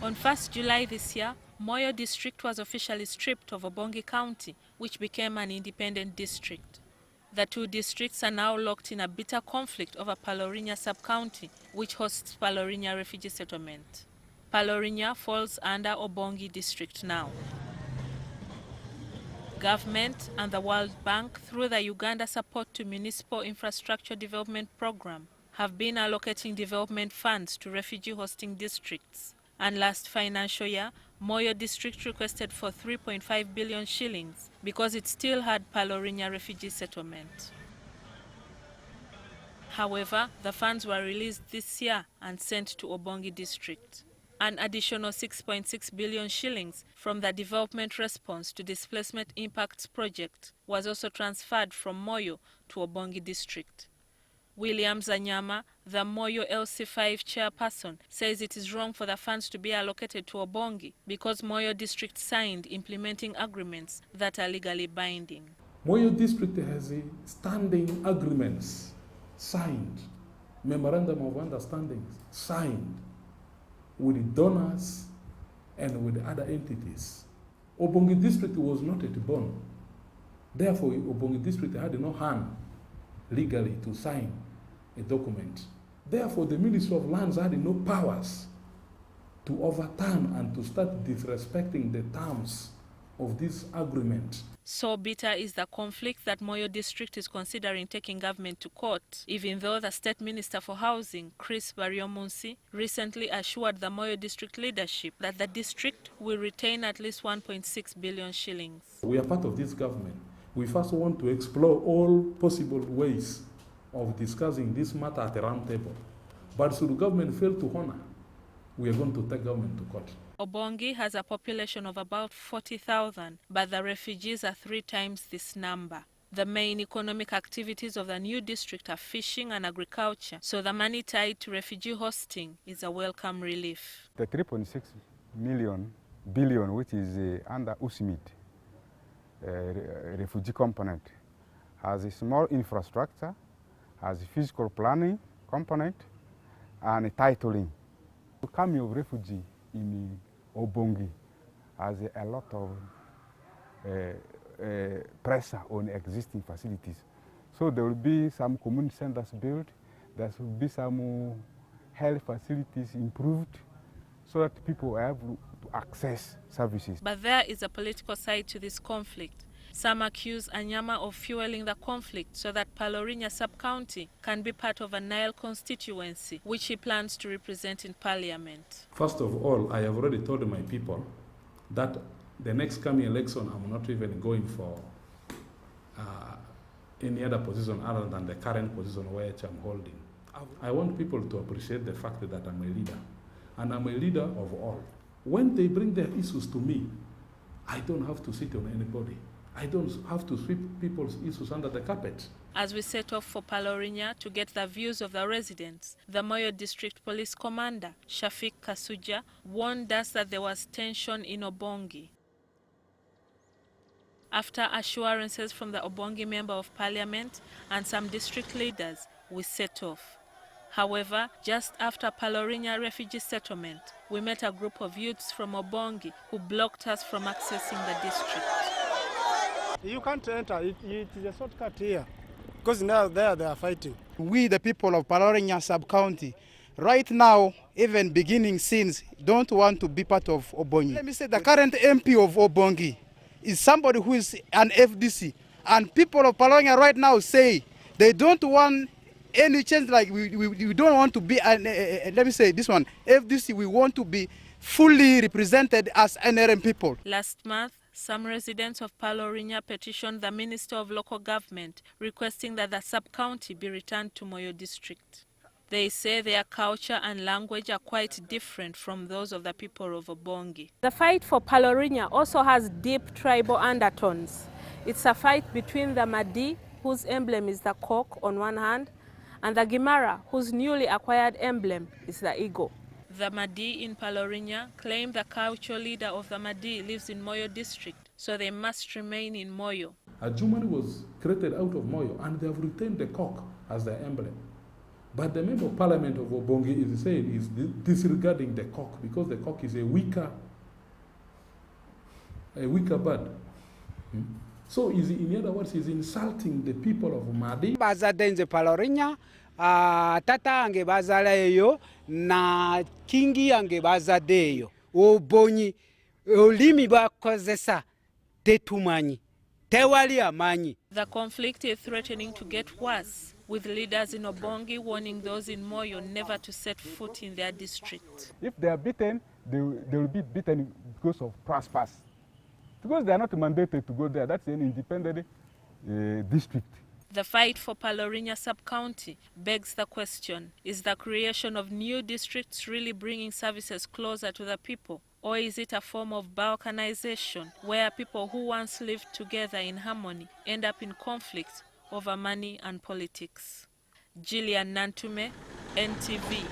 On 1st July this year, Moyo district was officially stripped of Obongi County, which became an independent district. The two districts are now locked in a bitter conflict over Palorinya sub-county, which hosts Palorinya refugee settlement. Palorinya falls under Obongi district now. Government and the World Bank, through the Uganda Support to Municipal Infrastructure Development Program, have been allocating development funds to refugee hosting districts. And last financial year, Moyo district requested for 3.5 billion shillings because it still had Palorinya refugee settlement. However, the funds were released this year and sent to Obongi district. An additional 6.6 billion shillings from the Development Response to Displacement Impacts project was also transferred from Moyo to Obongi district. William Zanyama, the Moyo LC5 chairperson, says it is wrong for the funds to be allocated to Obongi because Moyo district signed implementing agreements that are legally binding. Moyo district has standing agreements signed, memorandum of understanding signed with donors and with other entities. Obongi district was not yet born. Therefore, Obongi district had no hand legally to sign a document. Therefore, the Ministry of Lands had no powers to overturn and to start disrespecting the terms of this agreement. So bitter is the conflict that Moyo district is considering taking government to court, even though the State Minister for Housing, Chris Baryomunsi, recently assured the Moyo district leadership that the district will retain at least 1.6 billion shillings. We are part of this government. We first want to explore all possible ways of discussing this matter at a round table. But should the government fail to honor, we are going to take government to court. Obongi has a population of about 40,000, but the refugees are 3 times this number. The main economic activities of the new district are fishing and agriculture, so the money tied to refugee hosting is a welcome relief. The 3.6 billion, which is under USMID, refugee component, has a small infrastructure, has a physical planning component, and a titling. The coming of refugee in Obongi has a lot of pressure on existing facilities. So there will be some community centers built, there will be some health facilities improved so that people are able to access services. But there is a political side to this conflict. Some accuse Anyama of fueling the conflict so that Palorinya sub-county can be part of a Nile constituency, which he plans to represent in parliament. First of all, I have already told my people that the next coming election, I'm not even going for any other position other than the current position which I'm holding. I want people to appreciate the fact that I'm a leader, and I'm a leader of all. When they bring their issues to me, I don't have to sit on anybody. I don't have to sweep people's issues under the carpet. As we set off for Palorinya to get the views of the residents, the Moyo District Police Commander, Shafiq Kasuja, warned us that there was tension in Obongi. After assurances from the Obongi Member of Parliament and some district leaders, we set off. However, just after Palorinya refugee settlement, we met a group of youths from Obongi who blocked us from accessing the district. You can't enter, it is a shortcut here, because now there they are fighting. We, the people of Palorinya sub-county, right now, even beginning since, don't want to be part of Obongi. Let me say the current MP of Obongi is somebody who is an FDC, and people of Palorinya right now say they don't want any change, like we don't want to be, let me say this one, FDC, we want to be fully represented as NRM people. Last month, some residents of Palorinya petitioned the Minister of Local Government requesting that the sub-county be returned to Moyo district. They say their culture and language are quite different from those of the people of Obongi. The fight for Palorinya also has deep tribal undertones. It's a fight between the Madi, whose emblem is the cock on one hand, and the Gimara, whose newly acquired emblem is the eagle. The Madi in Palorinya claim the cultural leader of the Madi lives in Moyo district, so they must remain in Moyo. A Jumani was created out of Moyo, and they have retained the cock as their emblem. But the member of parliament of Obongi is saying is disregarding the cock because the cock is a weaker bird. So in other words, he's insulting the people of Madi. Bazadenze Palorinya, tata ange bazaleyo na kingi ange bazadeyo. Obonyi olimi bakozesa tetumanyi. Tewali amanyi. The conflict is threatening to get worse, with leaders in Obongi warning those in Moyo never to set foot in their district. If they are beaten, they will be beaten because of trespass. Because they are not mandated to go there. That's an independent district. The fight for Palorinya sub-county begs the question, is the creation of new districts really bringing services closer to the people? Or is it a form of balkanization where people who once lived together in harmony end up in conflict over money and politics? Gillian Nantume, NTV.